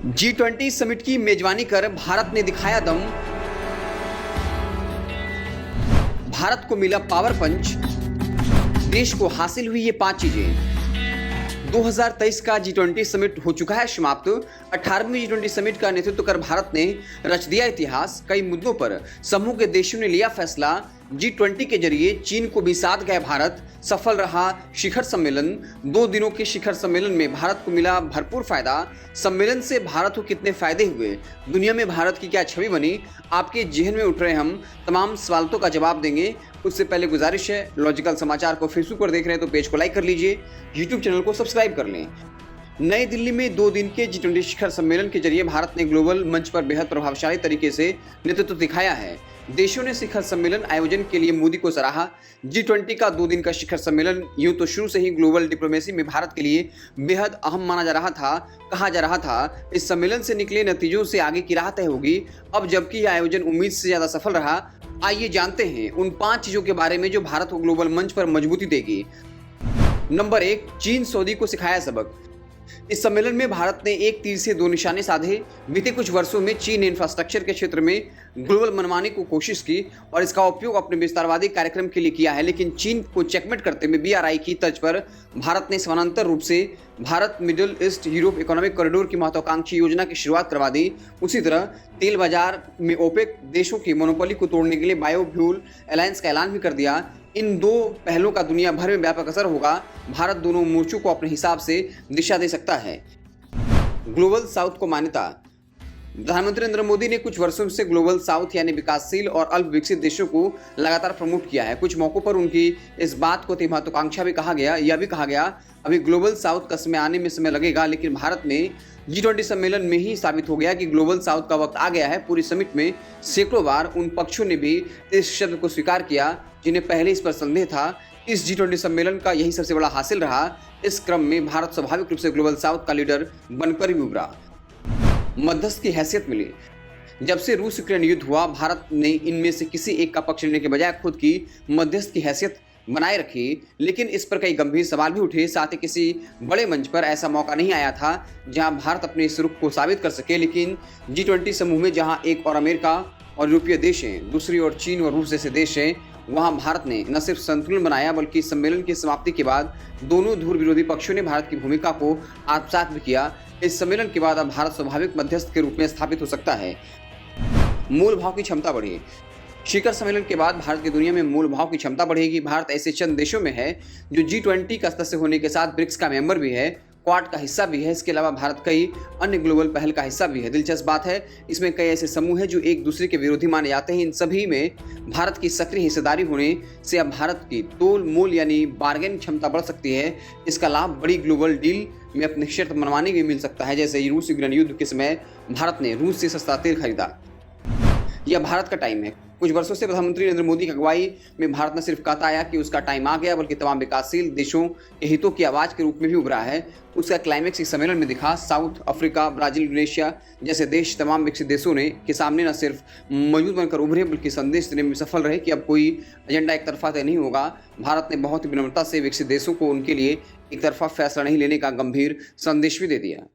G20 summit की मेजबानी कर भारत ने दिखाया दम। भारत को मिला पावर पंच। देश को हासिल हुई ये 5 चीजें। 2023 का G20 समिट हो चुका है समाप्त। 18वीं G20 समिट का नेतृत्व कर भारत ने रच दिया इतिहास। कई मुद्दों पर समूह के देशों ने लिया फैसला। G20 के जरिए चीन को भी साथ गया भारत। सफल रहा शिखर सम्मेलन। 2 दिनों के शिखर सम्मेलन में भारत को मिला भरपूर फायदा। सम्मेलन से भारत को कितने फायदे हुए, दुनिया में भारत की क्या छवि बनी, आपके जेहन में उठ रहे हम तमाम सवालों का जवाब देंगे। उससे पहले गुजारिश है, लॉजिकल समाचार को फेसबुक पर देख रहे हैं तो पेज को लाइक कर लीजिए, यूट्यूब चैनल को सब्सक्राइब कर लें। नई दिल्ली में 2 दिन के G20 शिखर सम्मेलन के जरिए भारत ने ग्लोबल मंच पर बेहद प्रभावशाली तरीके से नेतृत्व दिखाया है। देशों ने शिखर सम्मेलन आयोजन के लिए मोदी को सराहा। G20 का 2 दिन का शिखर सम्मेलन यूं तो शुरू से ही ग्लोबल डिप्लोमेसी में भारत के लिए बेहद अहम माना जा रहा था। कहा जा रहा था इस सम्मेलन से निकले नतीजों से आगे की राह तय होगी। अब जबकि यह आयोजन उम्मीद से ज्यादा सफल रहा, आइए जानते हैं उन 5 चीजों के बारे में जो भारत को ग्लोबल मंच पर मजबूती देगी। नंबर 1, चीन सऊदी को सिखाया सबक। इस सम्मेलन में भारत ने एक तीर से 2 निशाने साधे। बीते कुछ वर्षों में चीन ने इंफ्रास्ट्रक्चर के क्षेत्र में ग्लोबल मनमाने को कोशिश की और इसका उपयोग अपने विस्तारवादी कार्यक्रम के लिए किया है, लेकिन चीन को चेकमेट करते हुए BRI की तर्ज पर भारत ने समानांतर रूप से Bharat middle east Europe economic corridor की महत्वाकांक्षी योजना की शुरुआत करवा दी। उसी तरह तेल बाजार में ओपेक देशों की मोनोपोली को तोड़ने के लिए बायोफ्यूल अलायंस का ऐलान भी कर दिया। इन 2 पहलों का दुनिया भर में व्यापक असर होगा। भारत दोनों मोर्चों को अपने हिसाब से दिशा दे सकता है। ग्लोबल साउथ को मान्यता। प्रधानमंत्री नरेंद्र मोदी ने कुछ वर्षों से ग्लोबल साउथ यानी विकासशील और अल्प विकसित देशों को लगातार प्रमोट किया है। कुछ मौकों पर उनकी इस बात को महत्वाकांक्षा भी कहा गया। यह भी कहा गया अभी ग्लोबल साउथ का समय आने में समय लगेगा, लेकिन भारत में G20 सम्मेलन में ही साबित हो गया कि ग्लोबल साउथ का वक्त आ गया है। पूरी समिट में सैकड़ों बार उन पक्षों ने भी इस शब्द को स्वीकार किया जिन्हें पहले इस पर संदेह था। इस G20 सम्मेलन का यही सबसे बड़ा हासिल रहा। इस क्रम में भारत स्वाभाविक रूप से ग्लोबल साउथ का लीडर बनकर भी उभरा। मध्यस्थ की हैसियत मिली। जब से रूस यूक्रेन युद्ध हुआ, भारत ने इनमें से किसी एक का पक्ष लेने के बजाय खुद की मध्यस्थ की हैसियत बनाए रखी, लेकिन इस पर कई गंभीर सवाल भी उठे। साथ ही किसी बड़े मंच पर ऐसा मौका नहीं आया था जहां भारत अपने इस रुख को साबित कर सके। लेकिन G20 समूह में जहां एक और अमेरिका और यूरोपीय देश हैं, दूसरी ओर चीन और रूस जैसे देश हैं, वहां भारत ने न सिर्फ संतुलन बनाया बल्कि सम्मेलन की समाप्ति के बाद दोनों ध्रुव विरोधी पक्षों ने भारत की भूमिका को आत्मसात भी किया। इस सम्मेलन के बाद अब भारत स्वाभाविक मध्यस्थ के रूप में स्थापित हो सकता है। मूल भाव की क्षमता बढ़ी। शिखर सम्मेलन के बाद भारत की दुनिया में मूल भाव की क्षमता बढ़ेगी। भारत ऐसे चंद देशों में है जो G20 का सदस्य होने के साथ ब्रिक्स का मेंबर भी है, क्वाड का हिस्सा भी है। इसके अलावा भारत कई अन्य ग्लोबल पहल का हिस्सा भी है। दिलचस्प बात है, इसमें कई ऐसे समूह हैं जो एक दूसरे के विरोधी माने जाते हैं। इन सभी में भारत की सक्रिय हिस्सेदारी होने से अब भारत की तोल मोल यानी बार्गेन क्षमता बढ़ सकती है। इसका लाभ बड़ी ग्लोबल डील में अपने शर्त मनवाने में मिल सकता है। जैसे रूस यूक्रेन युद्ध के समय भारत ने रूस से सस्ता तेल खरीदा। यह भारत का टाइम है। कुछ वर्षों से प्रधानमंत्री नरेंद्र मोदी की अगुवाई में भारत न सिर्फ कहता आया कि उसका टाइम आ गया, बल्कि तमाम विकासशील देशों के हितों की आवाज के रूप में भी उभरा है। उसका क्लाइमेक्स इस सम्मेलन में दिखा। साउथ अफ्रीका, ब्राजील, इंडोनेशिया जैसे देश, तमाम विकसित देशों ने के सामने न सिर्फ मजबूत बनकर उभरे बल्कि संदेश देने में सफल रहे कि अब कोई एजेंडा एक तरफा तय नहीं होगा। भारत ने बहुत ही विनम्रता से विकसित देशों को उनके लिए एक तरफा फैसला नहीं लेने का गंभीर संदेश भी दे दिया।